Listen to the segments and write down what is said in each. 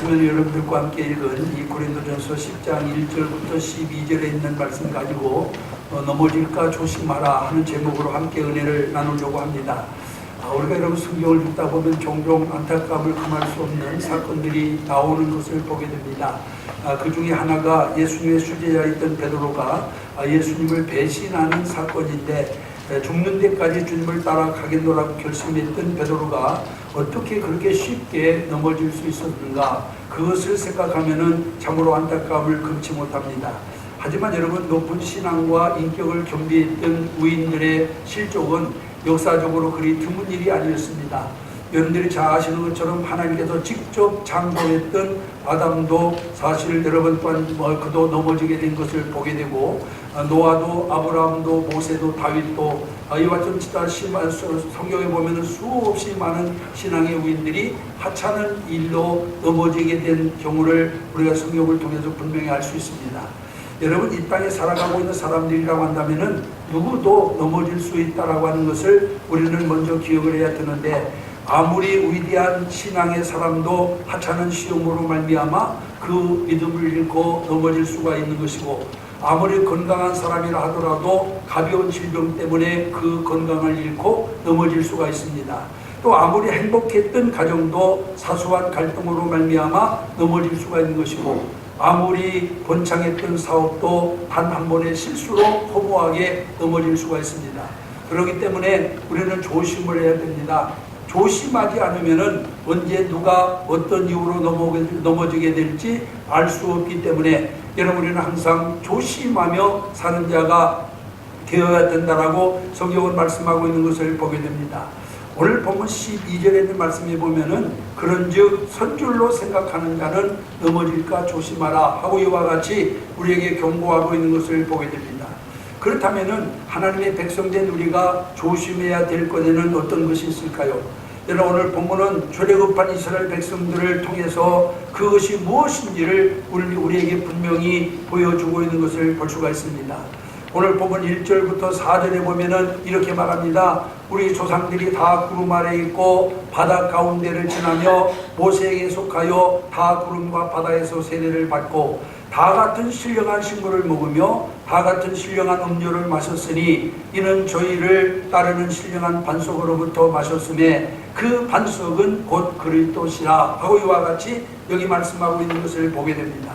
말씀은 여러분들과 함께 읽은 이 고린도전서 10장 1절부터 12절에 있는 말씀 가지고 넘어질까 조심하라 하는 제목으로 함께 은혜를 나누려고 합니다. 우리가 여러분 성경을 읽다 보면 종종 안타까움을 금할 수 없는 사건들이 나오는 것을 보게 됩니다. 그 중에 하나가 예수님의 수제자였던 베드로가 예수님을 배신하는 사건인데, 죽는 데까지 주님을 따라가겠노라고 결심했던 베드로가 어떻게 그렇게 쉽게 넘어질 수 있었는가, 그것을 생각하면 참으로 안타까움을 금치 못합니다. 하지만 여러분, 높은 신앙과 인격을 겸비했던 우인들의 실족은 역사적으로 그리 드문 일이 아니었습니다. 여러분들이 잘 아시는 것처럼 하나님께서 직접 창조했던 아담도 사실 여러 번 또한 그도 넘어지게 된 것을 보게 되고, 노아도 아브라함도 모세도 다윗도 이와 좀 성경에 보면 수없이 많은 신앙의 우인들이 하찮은 일로 넘어지게 된 경우를 우리가 성경을 통해서 분명히 알 수 있습니다. 여러분, 이 땅에 살아가고 있는 사람들이라고 한다면 누구도 넘어질 수 있다라고 하는 것을 우리는 먼저 기억을 해야 되는데, 아무리 위대한 신앙의 사람도 하찮은 시험으로 말미암아 그 믿음을 잃고 넘어질 수가 있는 것이고, 아무리 건강한 사람이라 하더라도 가벼운 질병 때문에 그 건강을 잃고 넘어질 수가 있습니다. 또 아무리 행복했던 가정도 사소한 갈등으로 말미암아 넘어질 수가 있는 것이고, 아무리 번창했던 사업도 단 한 번의 실수로 허무하게 넘어질 수가 있습니다. 그렇기 때문에 우리는 조심을 해야 됩니다. 조심하지 않으면 언제 누가 어떤 이유로 넘어지게 될지 알 수 없기 때문에 여러분은 항상 조심하며 사는 자가 되어야 된다라고 성경은 말씀하고 있는 것을 보게 됩니다. 오늘 본문 12절에 있는 말씀에 보면은 그런즉 선줄로 생각하는 자는 넘어질까 조심하라 하고 이와 같이 우리에게 경고하고 있는 것을 보게 됩니다. 그렇다면은 하나님의 백성된 우리가 조심해야 될 것에는 어떤 것이 있을까요? 여러분, 오늘 본문은 죄레급한 이스라엘 백성들을 통해서 그것이 무엇인지를 우리에게 분명히 보여주고 있는 것을 볼 수가 있습니다. 오늘 본문 1절부터 4절에 보면은 이렇게 말합니다. 우리 조상들이 다 구름 아래 있고 바다 가운데를 지나며 모세에게 속하여 다 구름과 바다에서 세례를 받고 다 같은 신령한 식물을 먹으며 다 같은 신령한 음료를 마셨으니 이는 저희를 따르는 신령한 반석으로부터 마셨음에 그 반석은 곧 그리스도시라 하고 이와 같이 여기 말씀하고 있는 것을 보게 됩니다.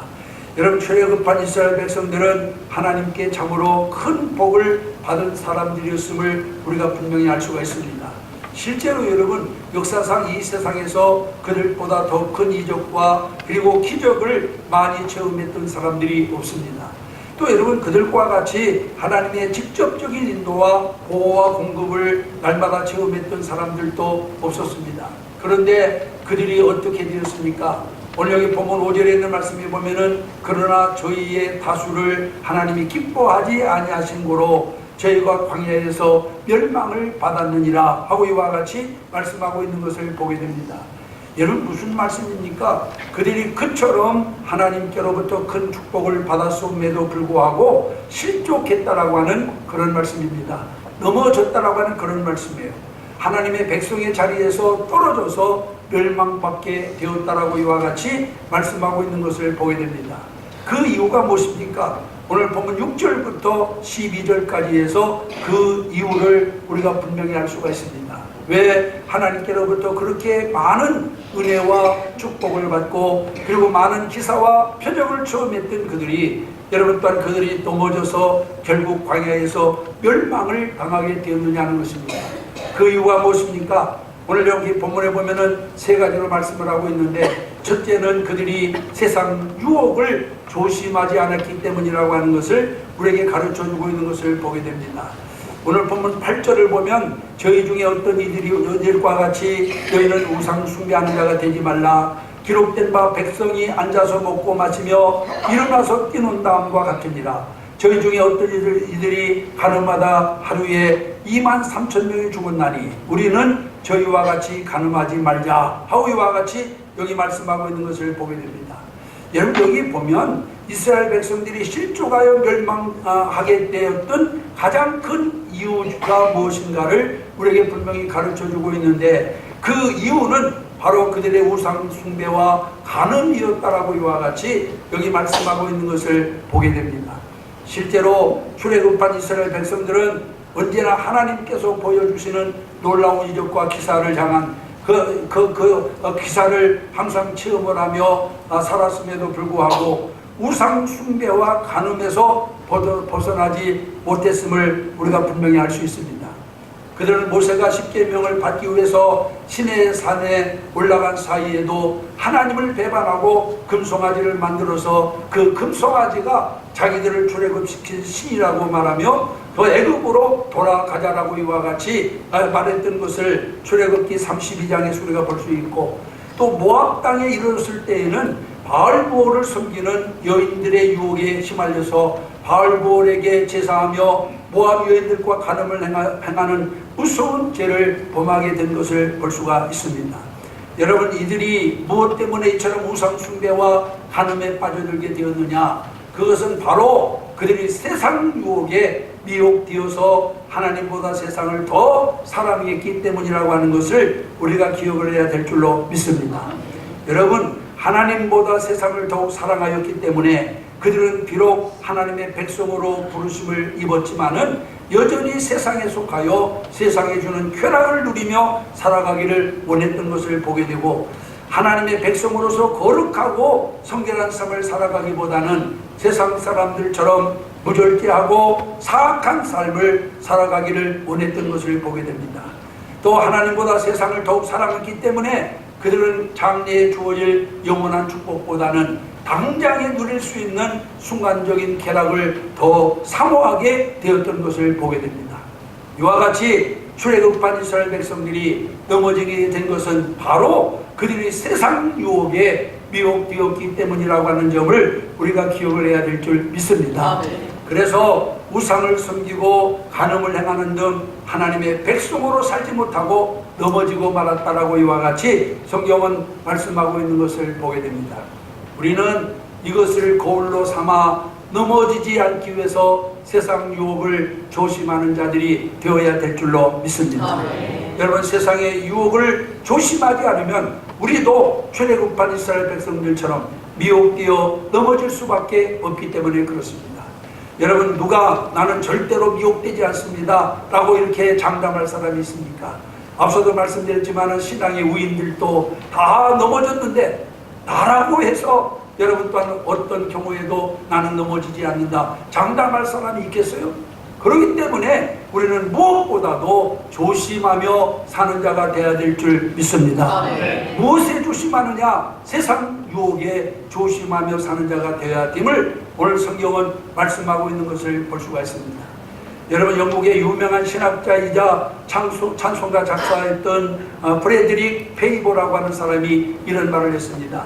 여러분, 죄급한 이스라엘 백성들은 하나님께 참으로 큰 복을 받은 사람들이었음을 우리가 분명히 알 수가 있습니다. 실제로 여러분, 역사상 이 세상에서 그들보다 더 큰 이적과 그리고 기적을 많이 체험했던 사람들이 없습니다. 또 여러분, 그들과 같이 하나님의 직접적인 인도와 보호와 공급을 날마다 체험했던 사람들도 없었습니다. 그런데 그들이 어떻게 되었습니까? 오늘 여기 보면 5절에 있는 말씀에 보면은 그러나 저희의 다수를 하나님이 기뻐하지 아니하신 고로 저희가 광야에서 멸망을 받았느니라 하고 이와 같이 말씀하고 있는 것을 보게 됩니다. 여러분, 무슨 말씀입니까? 그들이 그처럼 하나님께로부터 큰 축복을 받았음에도 불구하고 실족했다라고 하는 그런 말씀입니다. 넘어졌다라고 하는 그런 말씀이에요. 하나님의 백성의 자리에서 떨어져서 멸망받게 되었다라고 이와 같이 말씀하고 있는 것을 보게 됩니다. 그 이유가 무엇입니까? 오늘 보면 6절부터 12절까지 해서 그 이유를 우리가 분명히 알 수가 있습니다. 왜 하나님께로부터 그렇게 많은 은혜와 축복을 받고 그리고 많은 기사와 표적을 체험했던 그들이, 여러분 또한 그들이 넘어져서 결국 광야에서 멸망을 당하게 되었느냐는 것입니다. 그 이유가 무엇입니까? 오늘 여기 본문에 보면은 세 가지로 말씀을 하고 있는데, 첫째는 그들이 세상 유혹을 조심하지 않았기 때문이라고 하는 것을 우리에게 가르쳐주고 있는 것을 보게 됩니다. 오늘 본문 8절을 보면 저희 중에 어떤 이들과 같이 너희는 우상 숭배하는 자가 되지 말라. 기록된 바 백성이 앉아서 먹고 마시며 일어나서 뛰는 다음과 같으니라. 저희 중에 어떤 이들이 가늠하다 하루에 23,000명이 죽었나니 우리는 저희와 같이 가늠하지 말자 하고 이와 같이 여기 말씀하고 있는 것을 보게 됩니다. 여러분, 여기 보면 이스라엘 백성들이 실족하여 멸망하게 되었던 가장 큰 이유가 무엇인가를 우리에게 분명히 가르쳐주고 있는데, 그 이유는 바로 그들의 우상 숭배와 간음이었다라고 이와 같이 여기 말씀하고 있는 것을 보게 됩니다. 실제로 출애굽한 이스라엘 백성들은 언제나 하나님께서 보여주시는 놀라운 이적과 기사를 향한 기사를 항상 체험을 하며 살았음에도 불구하고 우상 숭배와 간음에서 벗어나지 못했음을 우리가 분명히 알 수 있습니다. 그들은 모세가 십계명을 받기 위해서 시내 산에 올라간 사이에도 하나님을 배반하고 금송아지를 만들어서 그 금송아지가 자기들을 출애굽시킨 신이라고 말하며 그 애굽으로 돌아가자라고 이와 같이 말했던 것을 출애굽기 32장에서 우리가 볼 수 있고, 또 모압 땅에 이르렀을 때에는 바알보올을 섬기는 여인들의 유혹에 휘말려서 바알보올에게 제사하며 모압 여인들과 간음을 행하는 무서운 죄를 범하게 된 것을 볼 수가 있습니다. 여러분, 이들이 무엇 때문에 이처럼 우상 숭배와 간음에 빠져들게 되었느냐? 그것은 바로 그들이 세상 유혹에 미혹되어서 하나님보다 세상을 더 사랑했기 때문이라고 하는 것을 우리가 기억을 해야 될 줄로 믿습니다. 여러분, 하나님보다 세상을 더욱 사랑하였기 때문에 그들은 비록 하나님의 백성으로 부르심을 입었지만은 여전히 세상에 속하여 세상에 주는 쾌락을 누리며 살아가기를 원했던 것을 보게 되고, 하나님의 백성으로서 거룩하고 성결한 삶을 살아가기보다는 세상 사람들처럼 무절제하고 사악한 삶을 살아가기를 원했던 것을 보게 됩니다. 또 하나님보다 세상을 더욱 사랑했기 때문에 그들은 장래에 주어질 영원한 축복보다는 당장에 누릴 수 있는 순간적인 쾌락을 더 사모하게 되었던 것을 보게 됩니다. 이와 같이 출애굽한 이스라엘 백성들이 넘어지게 된 것은 바로 그들이 세상 유혹에 미혹되었기 때문이라고 하는 점을 우리가 기억을 해야 될 줄 믿습니다. 그래서 우상을 섬기고 간음을 행하는 등 하나님의 백성으로 살지 못하고 넘어지고 말았다라고 이와 같이 성경은 말씀하고 있는 것을 보게 됩니다. 우리는 이것을 거울로 삼아 넘어지지 않기 위해서 세상 유혹을 조심하는 자들이 되어야 될 줄로 믿습니다. 여러분, 세상의 유혹을 조심하지 않으면 우리도 출애굽한 이스라엘 백성들처럼 미혹되어 넘어질 수밖에 없기 때문에 그렇습니다. 여러분, 누가 나는 절대로 미혹되지 않습니다 라고 이렇게 장담할 사람이 있습니까? 앞서도 말씀드렸지만 신앙의 우인들도 다 넘어졌는데 나라고 해서 여러분 또한 어떤 경우에도 나는 넘어지지 않는다 장담할 사람이 있겠어요? 그렇기 때문에 우리는 무엇보다도 조심하며 사는 자가 되어야 될 줄 믿습니다. 무엇에 조심하느냐? 세상 유혹에 조심하며 사는 자가 되어야 됨을 오늘 성경은 말씀하고 있는 것을 볼 수가 있습니다. 여러분, 영국의 유명한 신학자이자 찬송가 작사했던 프레드릭 페이보라고 하는 사람이 이런 말을 했습니다.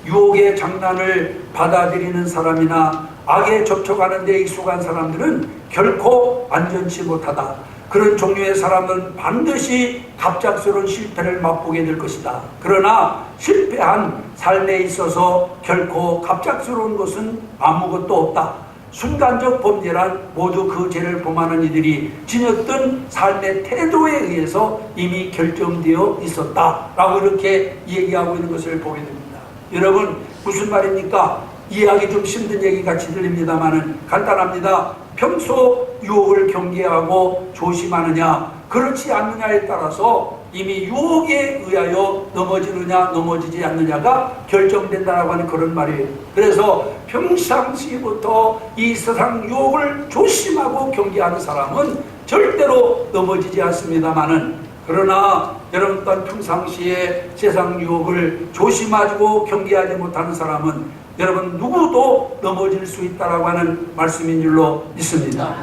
유혹의 장난을 받아들이는 사람이나 악에 접촉하는 데 익숙한 사람들은 결코 안전치 못하다. 그런 종류의 사람은 반드시 갑작스러운 실패를 맛보게 될 것이다. 그러나 실패한 삶에 있어서 결코 갑작스러운 것은 아무것도 없다. 순간적 범죄란 모두 그 죄를 범하는 이들이 지녔던 삶의 태도에 의해서 이미 결정되어 있었다 라고 이렇게 얘기하고 있는 것을 보게 됩니다. 여러분, 무슨 말입니까? 이해하기 좀 힘든 얘기 같이 들립니다만 간단합니다. 평소 유혹을 경계하고 조심하느냐 그렇지 않느냐에 따라서 이미 유혹에 의하여 넘어지느냐 넘어지지 않느냐가 결정된다라고 하는 그런 말이에요. 그래서 평상시부터 이 세상 유혹을 조심하고 경계하는 사람은 절대로 넘어지지 않습니다만은, 그러나 여러분 또한 평상시에 세상 유혹을 조심하고 경계하지 못하는 사람은 여러분 누구도 넘어질 수 있다라고 하는 말씀인 줄로 믿습니다.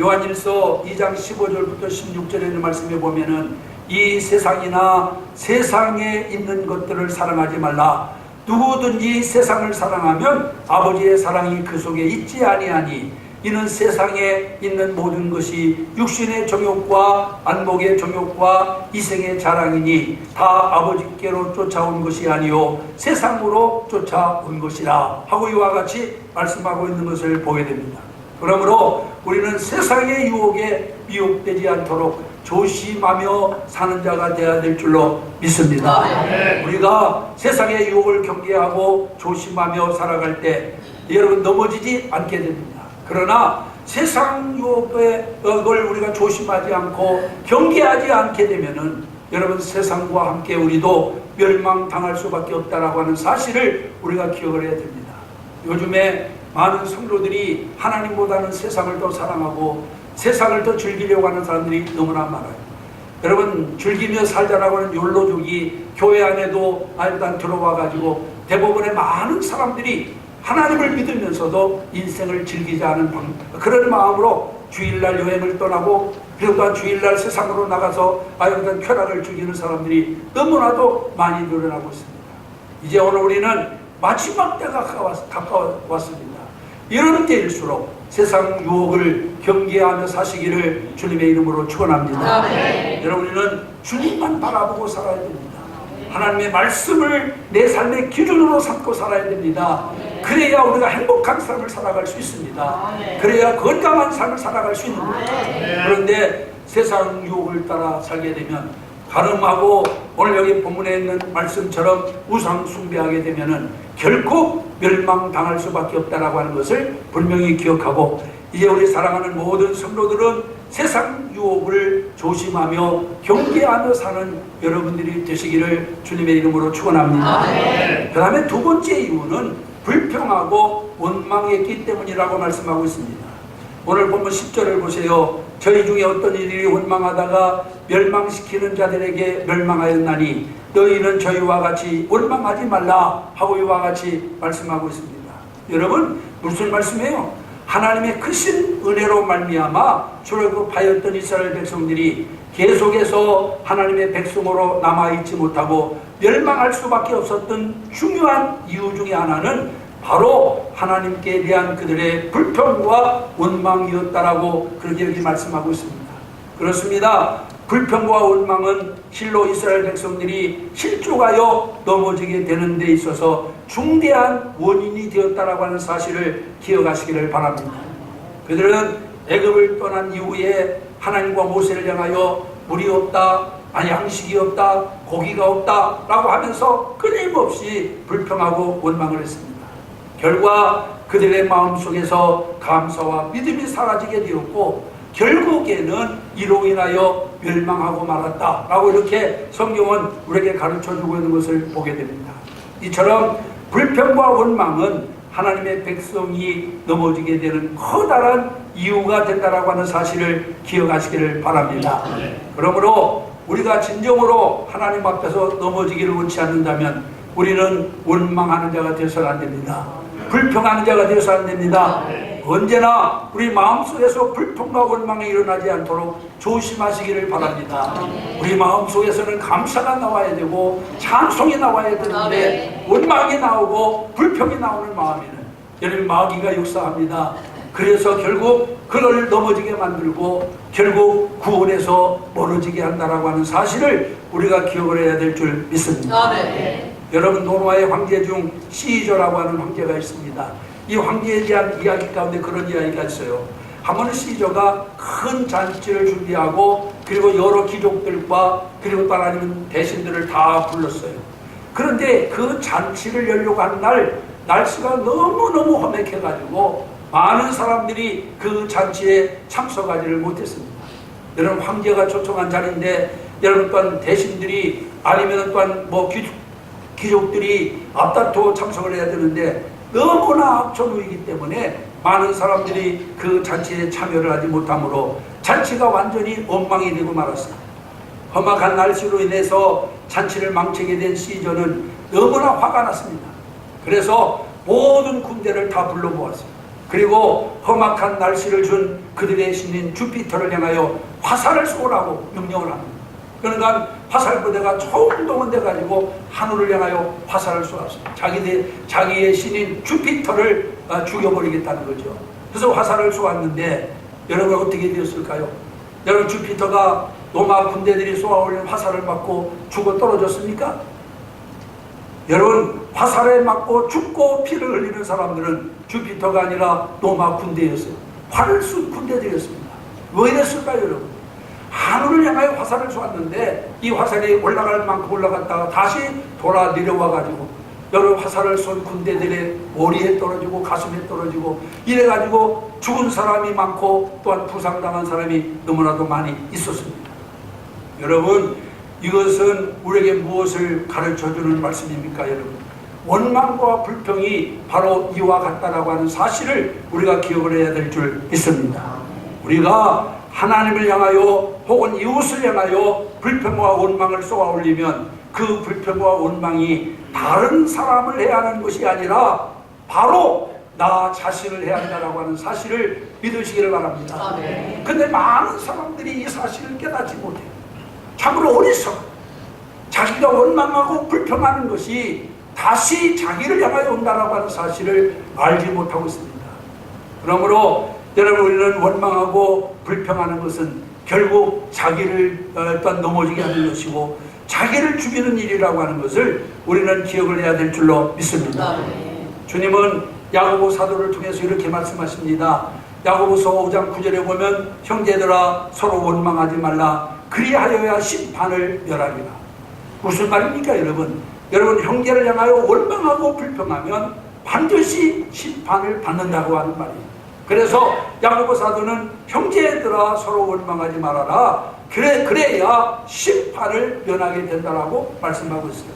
요한일서 2장 15절부터 16절에 있는 말씀에 보면은 이 세상이나 세상에 있는 것들을 사랑하지 말라. 누구든지 세상을 사랑하면 아버지의 사랑이 그 속에 있지 아니하니 이는 세상에 있는 모든 것이 육신의 정욕과 안목의 정욕과 이생의 자랑이니 다 아버지께로 쫓아온 것이 아니요 세상으로 쫓아온 것이라 하고 이와 같이 말씀하고 있는 것을 보게 됩니다. 그러므로 우리는 세상의 유혹에 미혹되지 않도록 조심하며 사는 자가 되어야 될 줄로 믿습니다. 우리가 세상의 유혹을 경계하고 조심하며 살아갈 때 여러분 넘어지지 않게 됩니다. 그러나 세상 유혹의 걸 우리가 조심하지 않고 경계하지 않게 되면은 여러분 세상과 함께 우리도 멸망당할 수밖에 없다라고 하는 사실을 우리가 기억을 해야 됩니다. 요즘에 많은 성도들이 하나님보다는 세상을 더 사랑하고 세상을 더 즐기려고 하는 사람들이 너무나 많아요. 여러분 즐기며 살자라고 하는 욜로족이 교회 안에도 일단 들어와 가지고 대부분의 많은 사람들이 하나님을 믿으면서도 인생을 즐기자 하는 그런 마음으로 주일날 여행을 떠나고 그리고 또한 주일날 세상으로 나가서 일단 쾌락을 즐기는 사람들이 너무나도 많이 늘어나고 있습니다. 이제 오늘 우리는 마지막 때가 가까웠습니다. 이런 때일수록 세상 유혹을 경계하며 사시기를 주님의 이름으로 축원합니다. 여러분 우리는 주님만 바라보고 살아야 됩니다. 하나님의 말씀을 내 삶의 기준으로 삼고 살아야 됩니다. 그래야 우리가 행복한 삶을 살아갈 수 있습니다. 그래야 건강한 삶을 살아갈 수 있는 겁니다. 그런데 세상 유혹을 따라 살게 되면 가늠하고 오늘 여기 본문에 있는 말씀처럼 우상 숭배하게 되면은 결코 멸망당할 수밖에 없다라고 하는 것을 분명히 기억하고 이제 우리 사랑하는 모든 성도들은 세상 유혹을 조심하며 경계하며 사는 여러분들이 되시기를 주님의 이름으로 축원합니다. 그 다음에 두 번째 이유는 불평하고 원망했기 때문이라고 말씀하고 있습니다. 오늘 본문 10절을 보세요. 저희 중에 어떤 이들이 원망하다가 멸망시키는 자들에게 멸망하였나니 너희는 저희와 같이 원망하지 말라 하고 이와 같이 말씀하고 있습니다. 여러분 무슨 말씀이에요? 하나님의 크신 은혜로 말미암아 출애굽하였던 이스라엘 백성들이 계속해서 하나님의 백성으로 남아있지 못하고 멸망할 수밖에 없었던 중요한 이유 중에 하나는 바로 하나님께 대한 그들의 불평과 원망이었다라고 그렇게 여기 말씀하고 있습니다. 그렇습니다. 불평과 원망은 실로 이스라엘 백성들이 실족하여 넘어지게 되는 데 있어서 중대한 원인이 되었다라고 하는 사실을 기억하시기를 바랍니다. 그들은 애굽을 떠난 이후에 하나님과 모세를 향하여 물이 없다, 양식이 없다, 고기가 없다 라고 하면서 끊임없이 불평하고 원망을 했습니다. 결과 그들의 마음속에서 감사와 믿음이 사라지게 되었고 결국에는 이로 인하여 멸망하고 말았다 라고 이렇게 성경은 우리에게 가르쳐주고 있는 것을 보게 됩니다. 이처럼 불평과 원망은 하나님의 백성이 넘어지게 되는 커다란 이유가 된다라고 하는 사실을 기억하시기를 바랍니다. 그러므로 우리가 진정으로 하나님 앞에서 넘어지기를 원치 않는다면 우리는 원망하는 자가 되어서는 안 됩니다. 불평하는 자가 되어서는 안 됩니다. 언제나 우리 마음속에서 불평과 원망이 일어나지 않도록 조심하시기를 바랍니다. 우리 마음속에서는 감사가 나와야 되고 찬송이 나와야 되는데 원망이 나오고 불평이 나오는 마음에는 여러분 마귀가 역사합니다. 그래서 결국 그를 넘어지게 만들고 결국 구원에서 멀어지게 한다라고 하는 사실을 우리가 기억을 해야 될 줄 믿습니다. 여러분 노아의 황제 중 시저라고 하는 황제가 있습니다. 이 황제에 대한 이야기 가운데 그런 이야기가 있어요. 한 번은 시저가 큰 잔치를 준비하고 그리고 여러 귀족들과 그리고 따라다니는 대신들을 다 불렀어요. 그런데 그 잔치를 열려고 한 날 날씨가 너무너무 험악해가지고 많은 사람들이 그 잔치에 참석하지를 못했습니다. 여러분 황제가 초청한 자리인데 여러분 또한 대신들이 아니면 또한 귀족들이 앞다투어 참석을 해야 되는데 너무나 악천후이기 때문에 많은 사람들이 그 잔치에 참여를 하지 못하므로 잔치가 완전히 엉망이 되고 말았어요. 험악한 날씨로 인해서 잔치를 망치게 된 시저는 너무나 화가 났습니다. 그래서 모든 군대를 다 불러모았어요. 그리고 험악한 날씨를 준 그들의 신인 주피터를 향하여 화살을 쏘라고 명령을 합니다. 그러니까 화살부대가 총동원돼 가지고 하늘을 향하여 화살을 쏘았어요. 자기의 신인 주피터를 죽여버리겠다는 거죠. 그래서 화살을 쏘았는데 여러분 어떻게 되었을까요? 여러분 주피터가 로마 군대들이 쏘아올린 화살을 맞고 죽어 떨어졌습니까? 여러분 화살에 맞고 죽고 피를 흘리는 사람들은 주피터가 아니라 로마 군대였어요. 활을 쏜 군대들이었습니다. 왜 이랬을까요, 여러분? 하늘을 향하여 화살을 쏘았는데 이 화살이 올라갈 만큼 올라갔다가 다시 돌아 내려와가지고 여러 화살을 쏜 군대들의 머리에 떨어지고 가슴에 떨어지고 이래가지고 죽은 사람이 많고 또한 부상당한 사람이 너무나도 많이 있었습니다. 여러분, 이것은 우리에게 무엇을 가르쳐주는 말씀입니까, 여러분? 원망과 불평이 바로 이와 같다라고 하는 사실을 우리가 기억을 해야 될 줄 믿습니다. 우리가 하나님을 향하여 혹은 이웃을 향하여 불평과 원망을 쏘아 올리면 그 불평과 원망이 다른 사람을 해야 하는 것이 아니라 바로 나 자신을 해야 한다라고 하는 사실을 믿으시기를 바랍니다. 근데 많은 사람들이 이 사실을 깨닫지 못해요. 참으로 어리석어. 자기가 원망하고 불평하는 것이 다시 자기를 향하여 온다라고 하는 사실을 알지 못하고 있습니다. 그러므로 여러분, 우리는 원망하고 불평하는 것은 결국 자기를 일단 넘어지게 하는 것이고 자기를 죽이는 일이라고 하는 것을 우리는 기억을 해야 될 줄로 믿습니다. 주님은 야고보 사도를 통해서 이렇게 말씀하십니다. 야고보서 5장 9절에 보면 형제들아 서로 원망하지 말라 그리하여야 심판을 멸하리라. 무슨 말입니까, 여러분? 여러분, 형제를 향하여 원망하고 불평하면 반드시 심판을 받는다고 하는 말이에요. 그래서 야고보 사도는 형제들아 서로 원망하지 말아라. 그래야 심판을 면하게 된다라고 말씀하고 있어요.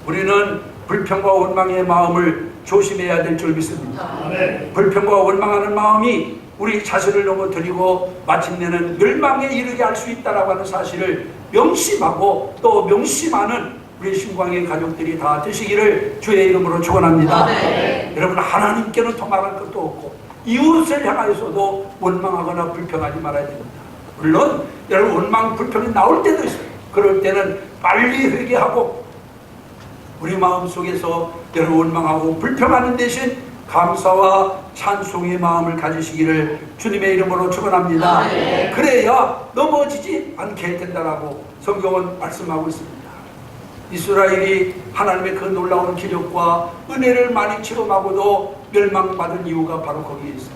우리는 불평과 원망의 마음을 조심해야 될 줄 믿습니다. 불평과 원망하는 마음이 우리 자신을 넘어뜨리고 마침내는 멸망에 이르게 할 수 있다라고 하는 사실을 명심하고 또 명심하는 우리 신광의 가족들이 다 되시기를 주의 이름으로 축원합니다. 여러분, 하나님께는 더 말할 것도 없고 이웃을 향하여서도 원망하거나 불평하지 말아야 됩니다. 물론 여러분, 원망 불평이 나올 때도 있어요. 그럴 때는 빨리 회개하고 우리 마음속에서 여러분 원망하고 불평하는 대신 감사와 찬송의 마음을 가지시기를 주님의 이름으로 축원합니다. 그래야 넘어지지 않게 된다라고 성경은 말씀하고 있습니다. 이스라엘이 하나님의 그 놀라운 기적과 은혜를 많이 체험하고도 멸망받은 이유가 바로 거기에 있어요.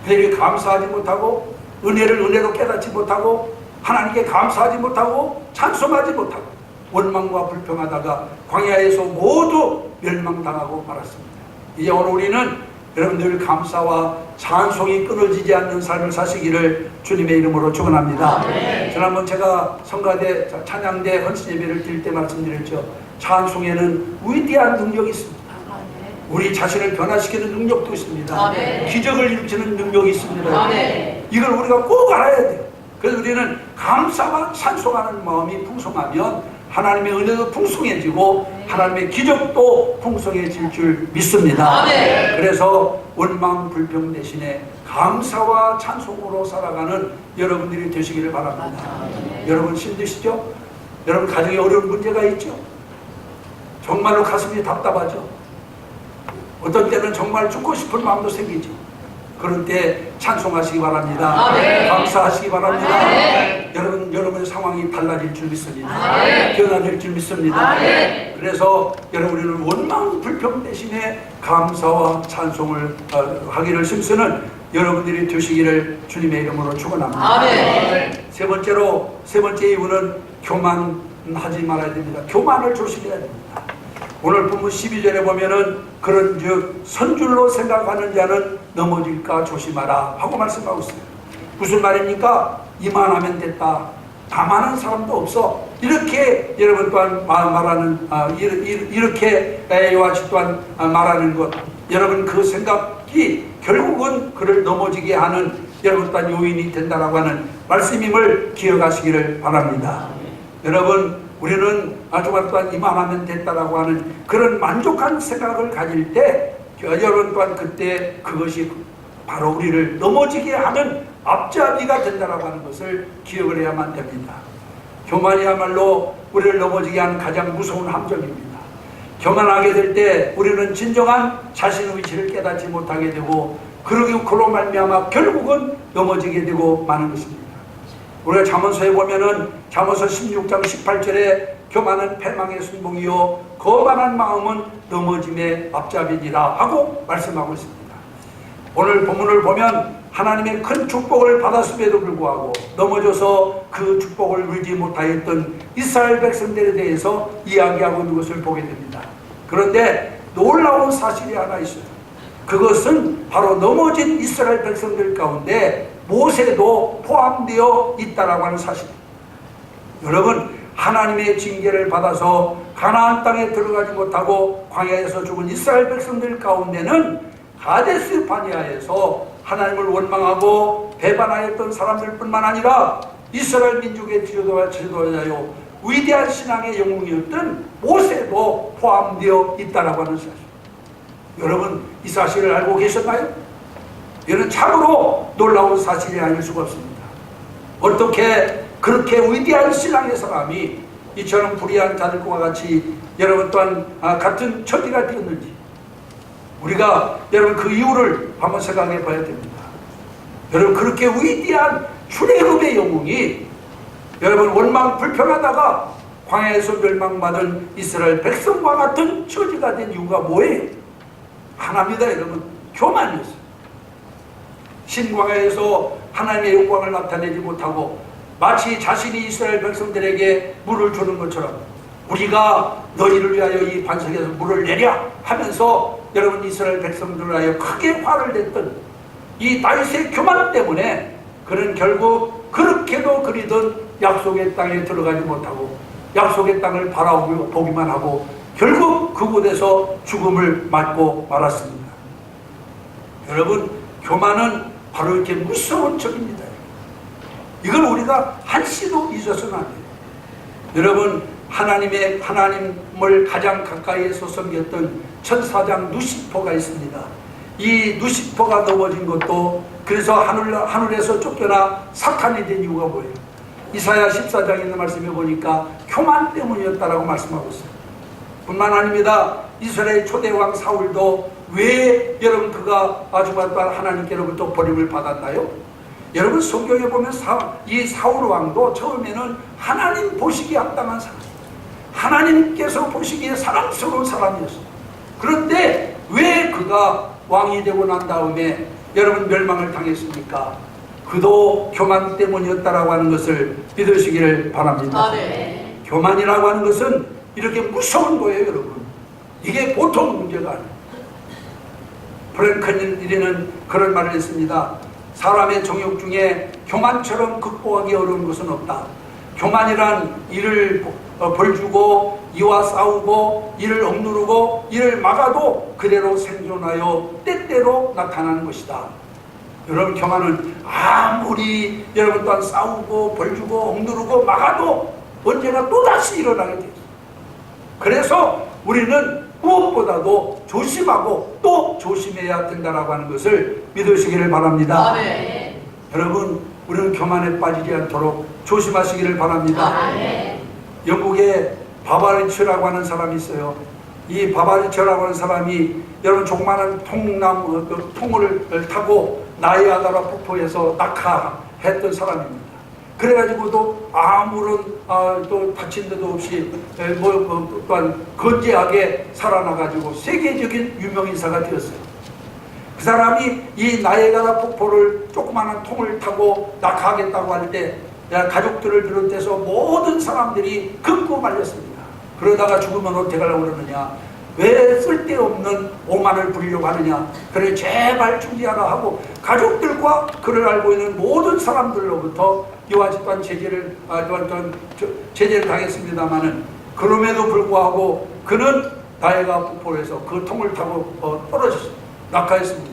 그들이 감사하지 못하고 은혜를 은혜로 깨닫지 못하고 하나님께 감사하지 못하고 찬송하지 못하고 원망과 불평하다가 광야에서 모두 멸망당하고 말았습니다. 이제 오늘 우리는 여러분들 감사와 찬송이 끊어지지 않는 삶을 사시기를 주님의 이름으로 축원합니다. 지난번 제가 성가대 찬양대 헌신 예배를 드릴 때 말씀드렸죠. 찬송에는 위대한 능력이 있습니다. 우리 자신을 변화시키는 능력도 있습니다. 기적을 일으키는 능력이 있습니다. 이걸 우리가 꼭 알아야 돼요. 그래서 우리는 감사와 찬송하는 마음이 풍성하면 하나님의 은혜도 풍성해지고 하나님의 기적도 풍성해질 줄 믿습니다. 그래서 원망 불평 대신에 감사와 찬송으로 살아가는 여러분들이 되시기를 바랍니다. 여러분 힘드시죠? 여러분 가정에 어려운 문제가 있죠? 정말로 가슴이 답답하죠? 어떤 때는 정말 죽고 싶은 마음도 생기죠. 그럴 때 찬송하시기 바랍니다. 감사하시기 바랍니다. 여러분의 상황이 달라질 줄 믿습니다. 변화될 줄 믿습니다. 그래서 여러분은 원망 불평 대신에 감사와 찬송을 하기를 힘쓰는 여러분들이 되시기를 주님의 이름으로 축원합니다. 세 번째 이유는 교만하지 말아야 됩니다. 교만을 조심해야 됩니다. 오늘 본문 12절에 보면은 그런즉 선줄로 생각하는 자는 넘어질까 조심하라 하고 말씀하고 있어요. 무슨 말입니까? 이만하면 됐다. 다만한 사람도 없어. 이렇게 여러분 또한 말하는 이렇게 이와 같이 또한 말하는 것, 여러분 그 생각이 결국은 그를 넘어지게 하는 여러분 또한 요인이 된다라고 하는 말씀임을 기억하시기를 바랍니다. 여러분, 우리는 정말 또한 이만하면 됐다라고 하는 그런 만족한 생각을 가질 때 여러분 또한 그때 그것이 바로 우리를 넘어지게 하는 앞잡이가 된다라고 하는 것을 기억을 해야만 됩니다. 교만이야말로 우리를 넘어지게 하는 가장 무서운 함정입니다. 교만하게 될 때 우리는 진정한 자신의 위치를 깨닫지 못하게 되고 그로 말미암아 결국은 넘어지게 되고 마는 것입니다. 우리가 잠언서에 보면은 잠언서 16장 18절에 교만은 패망의 순봉이요 거만한 마음은 넘어짐의 앞잡이니라 하고 말씀하고 있습니다. 오늘 본문을 보면 하나님의 큰 축복을 받았음에도 불구하고 넘어져서 그 축복을 누리지 못하였던 이스라엘 백성들에 대해서 이야기하고 있는 것을 보게 됩니다. 그런데 놀라운 사실이 하나 있어요. 그것은 바로 넘어진 이스라엘 백성들 가운데 모세도 포함되어 있다라고 하는 사실입니다. 여러분, 하나님의 징계를 받아서 가나안 땅에 들어가지 못하고 광야에서 죽은 이스라엘 백성들 가운데는 가데스 바네아에서 하나님을 원망하고 배반하였던 사람들뿐만 아니라 이스라엘 민족의 지도자요 위대한 신앙의 영웅이었던 모세도 포함되어 있다라고 하는 사실. 여러분, 이 사실을 알고 계셨나요? 이는 참으로 놀라운 사실이 아닐 수가 없습니다. 어떻게 그렇게 위대한 신앙의 사람이 이처럼 불의한 자들과 같이 여러분 또한 같은 처지가 되었는지 우리가 여러분 그 이유를 한번 생각해 봐야 됩니다. 여러분, 그렇게 위대한 출애굽의 영웅이 여러분 원망 불평하다가 광야에서 멸망받은 이스라엘 백성과 같은 처지가 된 이유가 뭐예요? 하나입니다. 여러분, 교만이었어요. 신광야에서 하나님의 영광을 나타내지 못하고 마치 자신이 이스라엘 백성들에게 물을 주는 것처럼 우리가 너희를 위하여 이 반석에서 물을 내랴 하면서 여러분 이스라엘 백성들을 하여 크게 화를 냈던 이 다윗의 교만 때문에 그는 결국 그렇게도 그리던 약속의 땅에 들어가지 못하고 약속의 땅을 바라보기만 하고 결국 그곳에서 죽음을 맞고 말았습니다. 여러분, 교만은 바로 이렇게 무서운 적입니다. 이걸 우리가 한시도 잊어서는 안 돼요. 여러분, 하나님을 가장 가까이에서 섬겼던 천사장 누시퍼가 있습니다. 이 누시퍼가 넘어진 것도 그래서 하늘에서 쫓겨나 사탄이 된 이유가 뭐예요? 이사야 14장에 있는 말씀에 보니까 교만 때문이었다라고 말씀하고 있어요. 뿐만 아닙니다. 이스라엘 초대왕 사울도 왜 여러분 그가 아주마다 하나님께로부터 버림을 받았나요? 여러분, 성경에 보면 이 사울 왕도 처음에는 하나님 보시기에 합당한 사람, 하나님께서 보시기에 사랑스러운 사람이었어요. 그런데 왜 그가 왕이 되고 난 다음에 여러분 멸망을 당했습니까? 그도 교만 때문이었다라고 하는 것을 믿으시기를 바랍니다. 네. 교만이라고 하는 것은 이렇게 무서운 거예요, 여러분. 이게 보통 문제가 아니에요. 프랭클린은 그런 말을 했습니다. 사람의 정욕 중에 교만처럼 극복하기 어려운 것은 없다. 교만이란 이를 벌주고 이와 싸우고 이를 억누르고 이를 막아도 그대로 생존하여 때때로 나타나는 것이다. 여러분, 교만은 아무리 여러분 또한 싸우고 벌주고 억누르고 막아도 언제나 또다시 일어나게 돼요. 그래서 우리는 무엇보다도 조심하고 또 조심해야 된다라고 하는 것을 믿으시기를 바랍니다. 네. 여러분, 우리는 교만에 빠지지 않도록 조심하시기를 바랍니다. 네. 영국에 바바리처라고 하는 사람이 있어요. 이 바바리처라고 하는 사람이 여러분 조그마한 통을 타고 나이아가라 폭포에서 낙하했던 사람입니다. 그래가지고도 아무런 또 다친 데도 없이 또한 건재하게 살아나가지고 세계적인 유명인사가 되었어요. 그 사람이 이 나이아가라 폭포를 조그마한 통을 타고 낙하하겠다고 할 때 가족들을 비롯해서 모든 사람들이 극구 말렸습니다. 그러다가 죽으면 어떻게 하려고 그러느냐, 왜 쓸데없는 오만을 부리려고 하느냐, 그래 제발 준비하라 하고 가족들과 그를 알고 있는 모든 사람들로부터 이와 같은 제재를 당했습니다마는 그럼에도 불구하고 그는 나이아가라 폭포에서 그 통을 타고 떨어졌습니다. 낙하했습니다.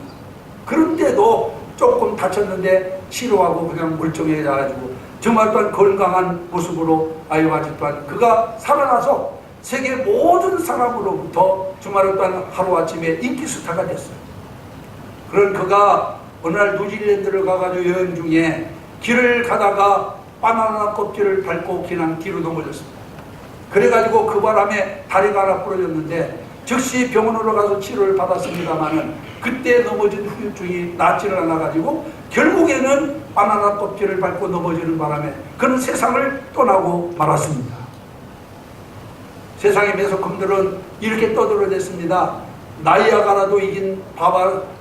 그런데도 조금 다쳤는데 치료하고 그냥 멀쩡해져가지고 정말 또한 건강한 모습으로 아이와지 또한 그가 살아나서 세계 모든 사람으로부터 정말 또한 하루아침에 인기 스타가 됐어요. 그런 그가 어느 날 뉴질랜드를 가가지고 여행 중에 길을 가다가 바나나 껍질을 밟고 그냥 뒤로 넘어졌습니다. 그래가지고 그 바람에 다리가 하나 부러졌는데 즉시 병원으로 가서 치료를 받았습니다마는 그때 넘어진 후유증이 낫지를 않아가지고 결국에는 바나나 껍질을 밟고 넘어지는 바람에 그는 세상을 떠나고 말았습니다. 세상의 매소컴들은 이렇게 떠들어댔습니다. 나이아가라도 이긴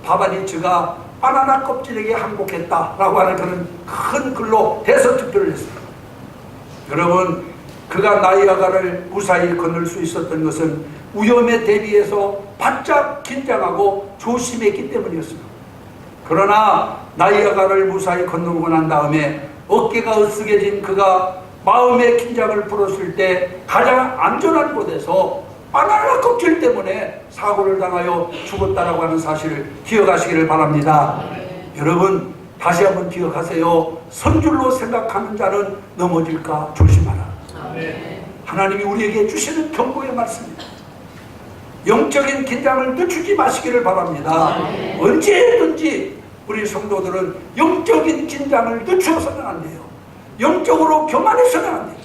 바바리츠가 바나나 껍질에게 항복했다라고 하는 그런 큰 글로 대서 투표를 했습니다. 여러분, 그가 나이아가라를 무사히 건널 수 있었던 것은 위험에 대비해서 바짝 긴장하고 조심했기 때문이었습니다. 그러나 나이아가라를 무사히 건너고 난 다음에 어깨가 으쓱해진 그가 마음의 긴장을 풀었을 때 가장 안전한 곳에서 바나나 껍질 때문에 사고를 당하여 죽었다라고 하는 사실을 기억하시기를 바랍니다. 여러분, 다시 한번 기억하세요. 선줄로 생각하는 자는 넘어질까 조심하라. 하나님이 우리에게 주시는 경고의 말씀입니다. 영적인 긴장을 늦추지 마시기를 바랍니다. 언제든지 우리 성도들은 영적인 긴장을 늦추어서는 안 돼요. 영적으로 교만해서는 안 돼요.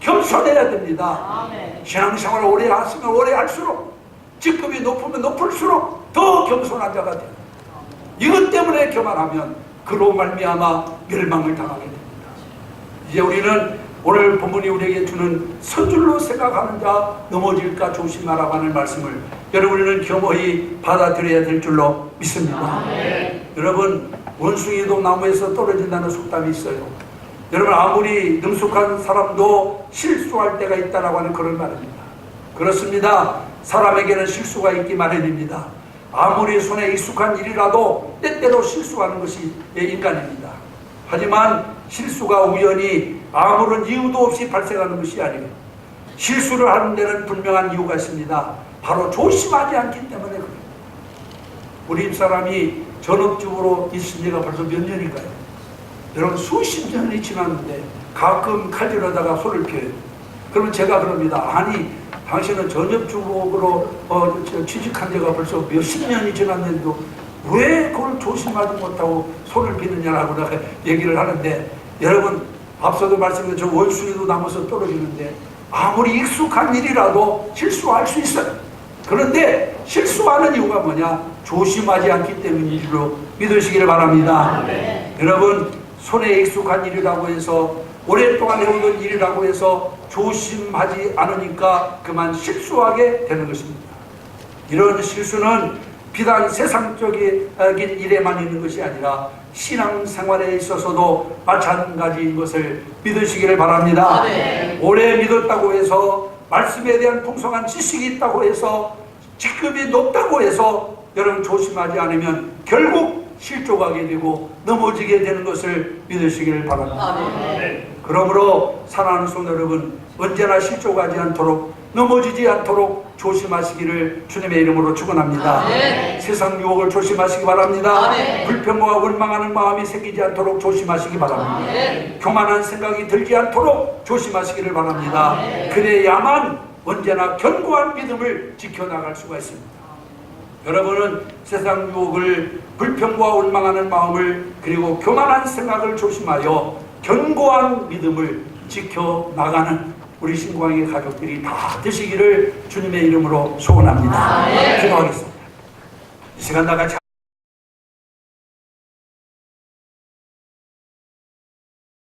겸손해야 됩니다. 신앙생활을 오래 하시면 오래 할수록, 직급이 높으면 높을수록 더 겸손한 자가 돼요. 이것 때문에 교만하면 그로 말미암아 멸망을 당하게 됩니다. 이제 우리는 오늘 본문이 우리에게 주는 선줄로 생각하는 자 넘어질까 조심하라고 하는 말씀을 여러분, 우리는 겸허히 받아들여야 될 줄로 믿습니다. 여러분, 원숭이도 나무에서 떨어진다는 속담이 있어요. 여러분, 아무리 능숙한 사람도 실수할 때가 있다라고 하는 그런 말입니다. 그렇습니다. 사람에게는 실수가 있기 마련입니다. 아무리 손에 익숙한 일이라도 때때로 실수하는 것이 인간입니다. 하지만 실수가 우연히 아무런 이유도 없이 발생하는 것이 아니에요. 실수를 하는 데는 분명한 이유가 있습니다. 바로 조심하지 않기 때문에 그래요. 우리 집사람이 전업주부로 있은 지가 벌써 몇 년일까요? 여러분, 수십 년이 지났는데 가끔 칼질하다가 손을 펴요. 그러면 제가 그럽니다. 아니, 당신은 전업주부로 취직한 지가 벌써 몇십 년이 지났는데도 왜 그걸 조심하지 못하고 손을 비느냐라고 내가 얘기를 하는데, 여러분, 앞서도 말씀드린 저 원숭이도 나무에서 떨어지는데 아무리 익숙한 일이라도 실수할 수 있어요. 그런데 실수하는 이유가 뭐냐? 조심하지 않기 때문인 줄로 믿으시기를 바랍니다. 여러분, 손에 익숙한 일이라고 해서, 오랫동안 해오던 일이라고 해서 조심하지 않으니까 그만 실수하게 되는 것입니다. 이런 실수는 비단 세상적인 일에만 있는 것이 아니라 신앙생활에 있어서도 마찬가지인 것을 믿으시기를 바랍니다. 오래 믿었다고 해서, 말씀에 대한 풍성한 지식이 있다고 해서, 직급이 높다고 해서 여러분 조심하지 않으면 결국 실족하게 되고 넘어지게 되는 것을 믿으시기를 바랍니다. 그러므로 사랑하는 성도 여러분, 언제나 실족하지 않도록, 넘어지지 않도록 조심하시기를 주님의 이름으로 축원합니다. 세상 유혹을 조심하시기 바랍니다. 불평과 원망하는 마음이 생기지 않도록 조심하시기 바랍니다. 교만한 생각이 들지 않도록 조심하시기를 바랍니다. 그래야만 언제나 견고한 믿음을 지켜나갈 수가 있습니다. 여러분은 세상 유혹을, 불평과 원망하는 마음을, 그리고 교만한 생각을 조심하여 견고한 믿음을 지켜나가는 우리 신광의 가족들이 다 되시기를 주님의 이름으로 소원합니다. 기도하겠습니다. 이 시간 다 같이